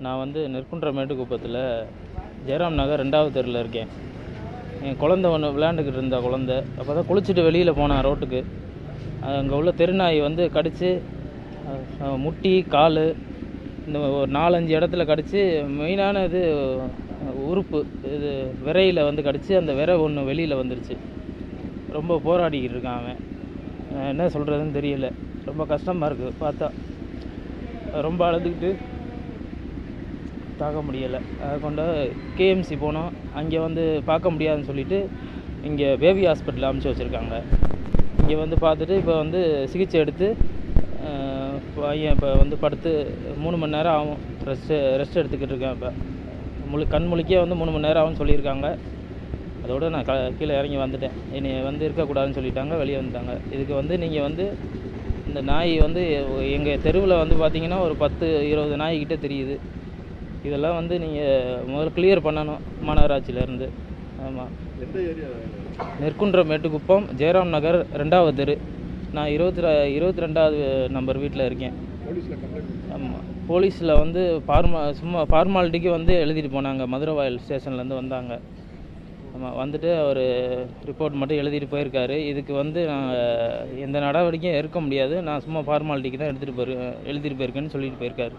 நான் வந்து நெற்குன்றம் மேட்டுக்குப்பத்தில் ஜெயராம் நகர் 2வது தெருவில் இருக்கேன். என் குழந்த ஒன்று விளையாண்டுக்கிட்டு இருந்தா குழந்த. அப்போ தான் குளிச்சுட்டு வெளியில் போனேன் ரோட்டுக்கு. அங்கே உள்ள தெருநாய் வந்து கடித்து முட்டி கால் இந்த ஒரு 4-5 இடத்துல கடித்து மெயினான இது உறுப்பு இது விரையில் வந்து கடித்து அந்த விரை ஒன்று வெளியில் வந்துருச்சு. ரொம்ப போராடிக்கிட்டு இருக்கான் அவன். என்ன சொல்கிறதுன்னு தெரியல. ரொம்ப கஷ்டமாக இருக்குது பார்த்தா. ரொம்ப அழுதுகிட்டு தாக்க முடியலை. அதை கொண்டு கேஎம்சி போனோம். அங்கே வந்து பார்க்க முடியாதுன்னு சொல்லிவிட்டு இங்கே பேபி ஹாஸ்பிட்டல் அனுப்பிச்சி வச்சுருக்காங்க. இங்கே வந்து பார்த்துட்டு இப்போ வந்து சிகிச்சை எடுத்து பையன் இப்போ வந்து படுத்து 3 மணி நேரம் ஆகும். ரெஸ்ட் எடுத்துக்கிட்டு இருக்கேன். இப்போ கண் முழிக்கே வந்து 3 மணி நேரம் ஆகும்னு சொல்லியிருக்காங்க. அதோடு நான் கீழே இறங்கி வந்துட்டேன். என்னை வந்து இருக்கக்கூடாதுன்னு சொல்லிட்டாங்க, வெளியே வந்துட்டாங்க. இதுக்கு வந்து நீங்கள் வந்து இந்த நாய் வந்து எங்கள் தெருவில் வந்து பார்த்திங்கன்னா ஒரு 10-20 நாய்கிட்ட தெரியுது. இதெல்லாம் வந்து நீங்கள் முதல்ல கிளியர் பண்ணணும் மாநகராட்சியிலேருந்து. ஆமாம், நெற்குன்றம் மேட்டுக்குப்பம் ஜெயராம் நகர் 2வது தெரு. நான் 22வது நம்பர் வீட்டில் இருக்கேன். ஆமாம், போலீஸில் வந்து சும்மா ஃபார்மாலிட்டிக்கு வந்து எழுதிட்டு போனாங்க. மதுரவாயல் ஸ்டேஷன்லேருந்து வந்தாங்க. ஆமாம், வந்துட்டு அவர் ரிப்போர்ட் மட்டும் எழுதிட்டு போயிருக்காரு. இதுக்கு வந்து நாங்கள் எந்த நடவடிக்கையும் எடுக்க முடியாது, நான் சும்மா ஃபார்மாலிட்டிக்கு தான் எழுதிட்டு போயிருக்கேன்னு சொல்லிட்டு போயிருக்காரு.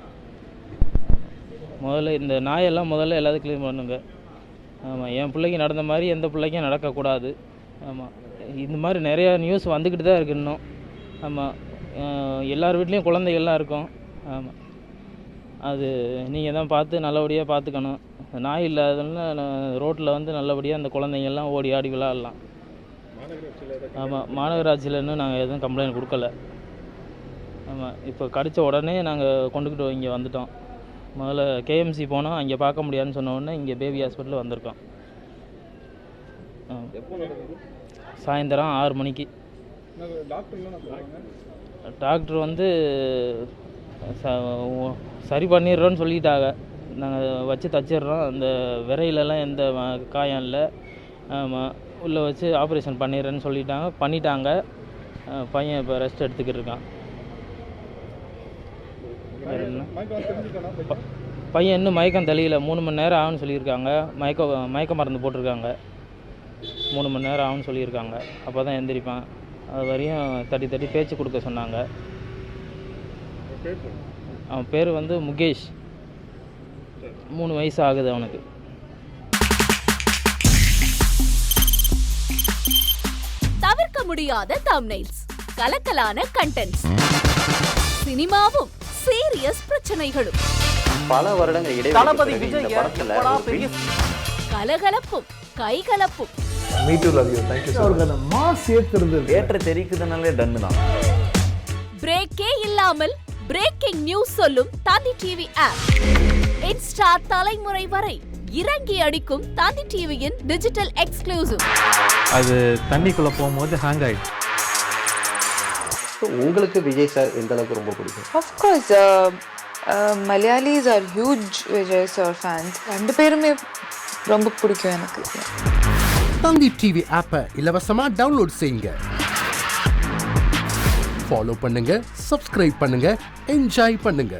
முதல்ல இந்த நாயெல்லாம் எல்லாத்தையும் க்ளீன் பண்ணுங்க. ஆமாம், என் பிள்ளைக்கு நடந்த மாதிரி எந்த பிள்ளைக்கும் நடக்கக்கூடாது. ஆமாம், இந்த மாதிரி நிறையா நியூஸ் வந்துக்கிட்டு தான் இருக்கு இன்னும். ஆமாம், எல்லார் வீட்லேயும் குழந்தைகள்லாம் இருக்கும். ஆமாம், அது நீங்கள் தான் பார்த்து நல்லபடியாக பார்த்துக்கணும். நாய் இல்லாததுன்னா ரோட்டில் வந்து நல்லபடியாக அந்த குழந்தைங்கள்லாம் ஓடி ஆடி விளையாடலாம். ஆமாம், மாநகராட்சியில் இன்னும் நாங்கள் எதுவும் கம்ப்ளைண்ட் கொடுக்கல. ஆமாம், இப்போ கடித்த உடனே நாங்கள் கொண்டுக்கிட்டு இங்கே வந்துட்டோம். முதல்ல கேஎம்சி போனோம், அங்கே பார்க்க முடியாதுன்னு சொன்ன உடனே இங்கே பேபி ஹாஸ்பிட்டல் வந்திருக்கோம். சாயந்தரம் 6 மணிக்கு. டாக்டர் வந்து சரி பண்ணிடுறோன்னு சொல்லிட்டாங்க. நாங்கள் வச்சு தச்சிடுறோம், அந்த விரையிலலாம் எந்த காயம் இல்லை. ஆமாம், உள்ளே வச்சு ஆப்ரேஷன் பண்ணிடுறேன்னு பண்ணிட்டாங்க. பையன் இப்போ ரெஸ்ட் எடுத்துக்கிட்டு இருக்கான். பையன் இன்னும் மயக்கம் தெளியல. 3 மணி நேரம் ஆகும்னு சொல்லியிருக்காங்க. மயக்க மருந்து போட்டிருக்காங்க. 3 மணி நேரம் ஆகும்னு சொல்லியிருக்காங்க. அப்போ தான் எந்திரிப்பான். அது வரையும் தட்டி பேச்சு கொடுக்க சொன்னாங்க. அவன் பேர் வந்து முகேஷ். 3 வயசு ஆகுது அவனுக்கு. தவிர்க்க முடியாத தம்ப்நெயில்ஸ், கலக்கலான கண்டென்ட்ஸ், சினிமாவும் சீரியஸ் பிரச்சனைகளும், பல வருடங்கள் தளபதி இடைவெளி விஜய் கலகலப்பும் கைகலப்பும், me too love you, thank you. அவருக்கு அந்த மாஸ் ஏத்துறது ஏற்ற தெரிக்குதுனாலே டன்னு தான். பிரேக்கே இல்லாமல் பிரேக்கிங் நியூஸ் சொல்லும் தந்தி டிவி ஆப். இன்ஸ்டா தலைமுறை வரை இறங்கி அடிக்கும் தந்தி டிவியின் டிஜிட்டல் எக்ஸ்க்ளூசிவ். அது தண்ணிக்குள்ள போகும்போது ஹேங் ஆயிடுச்சு. உங்களுக்கு விஜய் சார் எந்த அளவுக்கு ரொம்ப பிடிக்கும்? Of course, Malayalis are huge Vijay sir fans. 2 பேருமே ரொம்ப பிடிக்கும் எனக்கு. தந்தி டிவி ஆப்பை இலவசமா டவுன்லோட் செய்யுங்க. ஃபாலோ பண்ணுங்க, சப்ஸ்கிரைப் பண்ணுங்க, என்ஜாய் பண்ணுங்க.